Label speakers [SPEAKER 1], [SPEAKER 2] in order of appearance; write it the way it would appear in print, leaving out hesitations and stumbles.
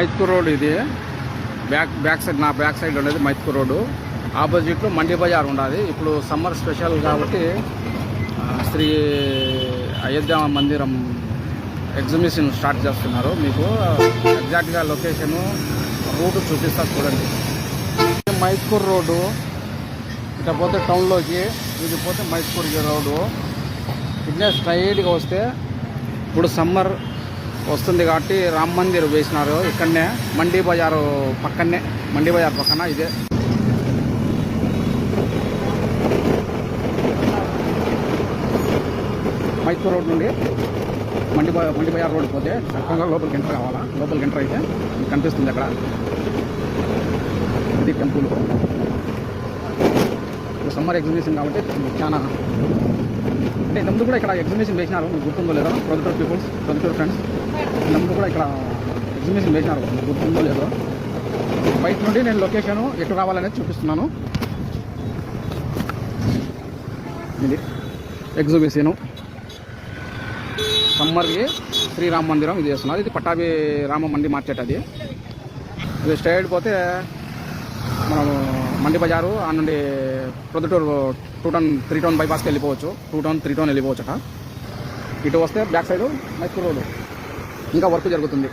[SPEAKER 1] Mydukur road ఇది back side, నా back side ఉండేది మైత్కూర్ రోడ్డు. ఆపోజిట్లో మండి బజార్ ఉండాలి. ఇప్పుడు సమ్మర్ స్పెషల్ కాబట్టి శ్రీ అయోధ్య మందిరం ఎగ్జిబిషన్ స్టార్ట్ చేస్తున్నారు. మీకు ఎగ్జాక్ట్గా లొకేషను రూట్ చూపిస్తా చూడండి. మైత్కూర్ రోడ్డు ఇట్లా పోతే టౌన్లోకి, ఇది పోతే మైత్కూర్ రోడ్డు. ఇట్లే స్ట్రైట్గా వస్తే ఇప్పుడు సమ్మర్ వస్తుంది కాబట్టి రామ్ మందిర్ వేసినారు. ఇక్కడనే మండి బజారు పక్కనే, మండి బజార్ పక్కన ఇదే. మైత్కూర్ రోడ్ నుండి మండి బజార్ రోడ్ పోతే చక్కగా లోపలికి ఎంటర్ కావాలా. లోపలికి ఎంటర్ అయితే మీకు కనిపిస్తుంది అక్కడ ఇది టెంపుల్. ఇప్పుడు సమ్మర్ ఎగ్జిబిషన్ కాబట్టి చాలా అంటే ఇంతకుముందు కూడా ఇక్కడ ఎగ్జిబిషన్ వేసినారు. మీకు గుర్తుందో లేదో, ప్రొద్దుటూరు పీపుల్స్, ప్రొద్దుటూరు ఫ్రెండ్స్, ఇంతకుముందు కూడా ఇక్కడ ఎగ్జిబిషన్ వేసినారు. మీకు గుర్తుందో లేదో. బయట నుండి నేను లొకేషను ఎటు రావాలనేది చూపిస్తున్నాను. ఇది ఎగ్జిబిషను సమ్మర్కి శ్రీరామ మందిరం ఇది చేస్తున్నారు. ఇది పట్టాభి రామ మండి మార్కెట్. అది ఇది స్ట్రైట్ పోతే మనము మండి బజారు ఆ నుండి ప్రొద్దుటూరు 2 టౌన్ 3 టౌన్ బైపాస్కి వెళ్ళిపోవచ్చు. 2 టౌన్ 3 టౌన్ వెళ్ళిపోవచ్చు అట. ఇటు వస్తే బ్యాక్ సైడ్ మైత్కూర్ రోడ్ ఇంకా వర్క్ జరుగుతుంది.